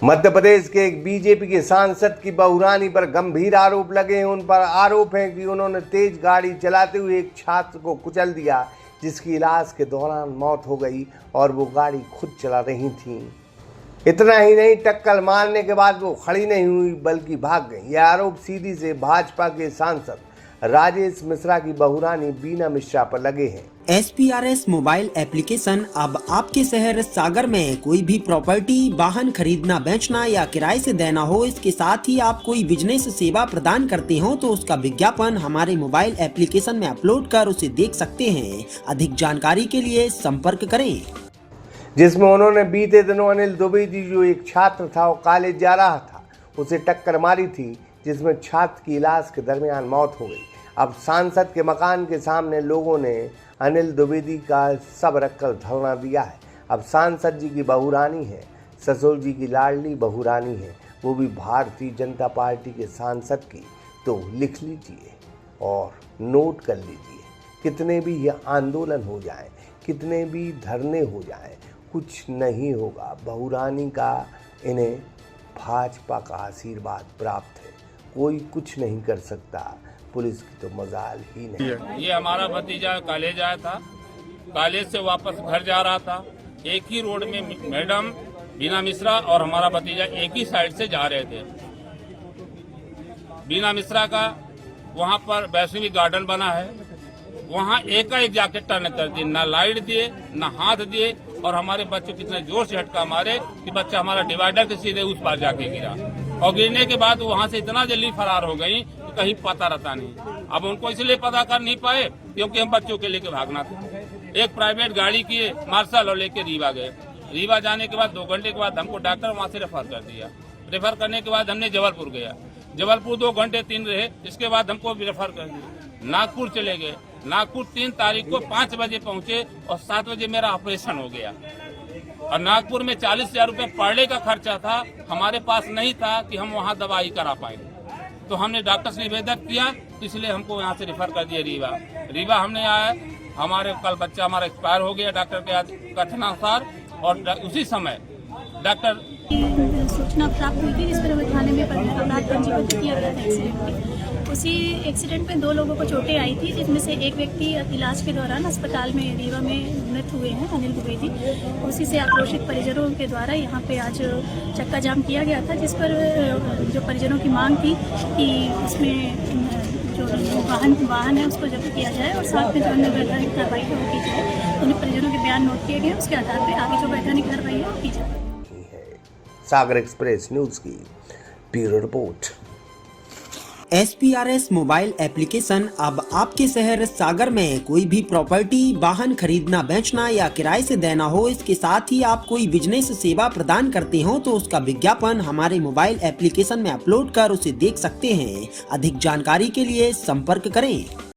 मध्य प्रदेश के एक बीजेपी के सांसद की बहुरानी पर गंभीर आरोप लगे हैं। उन पर आरोप है कि उन्होंने तेज गाड़ी चलाते हुए एक छात्र को कुचल दिया, जिसकी इलाज के दौरान मौत हो गई और वो गाड़ी खुद चला रही थी। इतना ही नहीं, टक्कर मारने के बाद वो खड़ी नहीं हुई बल्कि भाग गई। यह आरोप सीधी से भाजपा के सांसद राजेश मिश्रा की बहुरानी बीना मिश्रा पर लगे हैं। SPRS मोबाइल एप्लीकेशन अब आपके शहर सागर में कोई भी प्रॉपर्टी, वाहन खरीदना, बेचना या किराए से देना हो, इसके साथ ही आप कोई बिजनेस सेवा प्रदान करते हो तो उसका विज्ञापन हमारे मोबाइल एप्लीकेशन में अपलोड कर उसे देख सकते हैं। अधिक जानकारी के लिए संपर्क करें। जिसमें उन्होंने बीते दिनों अनिल द्विवेदी, जो एक छात्र था वो कॉलेज जा रहा था, उसे टक्कर मारी थी, जिसमें छात्र की इलाज के दरमियान मौत हो गई। अब सांसद के मकान के सामने लोगों ने अनिल द्विवेदी का शव रखकर धरना दिया है। अब सांसद जी की बहुरानी है, ससुर जी की लाडली बहुरानी है, वो भी भारतीय जनता पार्टी के सांसद की, तो लिख लीजिए और नोट कर लीजिए। कितने भी ये आंदोलन हो जाए, कितने भी धरने हो जाए, कुछ नहीं होगा। बहुरानी का इन्हें भाजपा का आशीर्वाद प्राप्त है, कोई कुछ नहीं कर सकता। पुलिस की तो मजाल ही नहीं। ये हमारा भतीजा कॉलेज आया था, कॉलेज से वापस घर जा रहा था। एक ही रोड में मैडम बीना मिश्रा और हमारा भतीजा एक ही साइड से जा रहे थे। बीना मिश्रा का वहाँ पर वैष्णवी गार्डन बना है, वहाँ एकाएक जाके टर्न कर दिए, ना लाइट दिए ना हाथ दिए, और हमारे बच्चे कितने जोर से झटका मारे कि बच्चा हमारा डिवाइडर के सीधे उस पार जाके गिरा, और गिरने के बाद वहाँ से इतना जल्दी फरार हो गई कि कहीं पता रहता नहीं। अब उनको इसलिए पता कर नहीं पाए क्योंकि हम बच्चों के लेके भागना था। एक प्राइवेट गाड़ी किए मार्शल और लेके रीवा गए। रीवा जाने के बाद 2 घंटे के बाद हमको डॉक्टर वहाँ से रेफर कर दिया। रेफर करने के बाद हमने जबलपुर गया, जबलपुर 2 घंटे 3 रहे, इसके बाद हमको रेफर कर दिया। नागपुर चले गए, नागपुर 3 तारीख को 5 बजे पहुंचे और 7 बजे मेरा ऑपरेशन हो गया। और नागपुर में 40,000 रुपये पर डे का खर्चा था, हमारे पास नहीं था कि हम वहाँ दवाई करा पाए। तो हमने डॉक्टर से निवेदन किया, इसलिए हमको यहाँ से रेफर कर दिया रीवा। रीवा हमने आया, हमारे कल बच्चा हमारा एक्सपायर हो गया डॉक्टर के कथनानुसार, और उसी समय डॉक्टर सूचना प्राप्त हुई थी, जिस पर हमें थाने में अपराध पंजीबद्ध किया गया था एक्सीडेंट में। उसी एक्सीडेंट में 2 लोगों को चोटें आई थी, जिसमें से एक व्यक्ति इलाज के दौरान अस्पताल में रीवा में मृत हुए हैं, अनिल द्विवेदी। उसी से आक्रोशित परिजनों के द्वारा यहाँ पे आज चक्का जाम किया गया था, जिस पर जो परिजनों की मांग थी कि उसमें जो वाहन है उसको जब्त किया जाए और साथ में जो अन्य वैधानिक कार्रवाई है वो की जाए। उन परिजनों के बयान नोट किए गए, उसके आधार पर आगे जो वैधानिक कार्रवाई है वो की जाए। सागर एक्सप्रेस न्यूज की bureau report. SPRS mobile application अब आपके शहर सागर में कोई भी प्रॉपर्टी, वाहन खरीदना, बेचना या किराए से देना हो, इसके साथ ही आप कोई बिजनेस सेवा प्रदान करते हो तो उसका विज्ञापन हमारे मोबाइल एप्लीकेशन में अपलोड कर उसे देख सकते हैं। अधिक जानकारी के लिए संपर्क करें।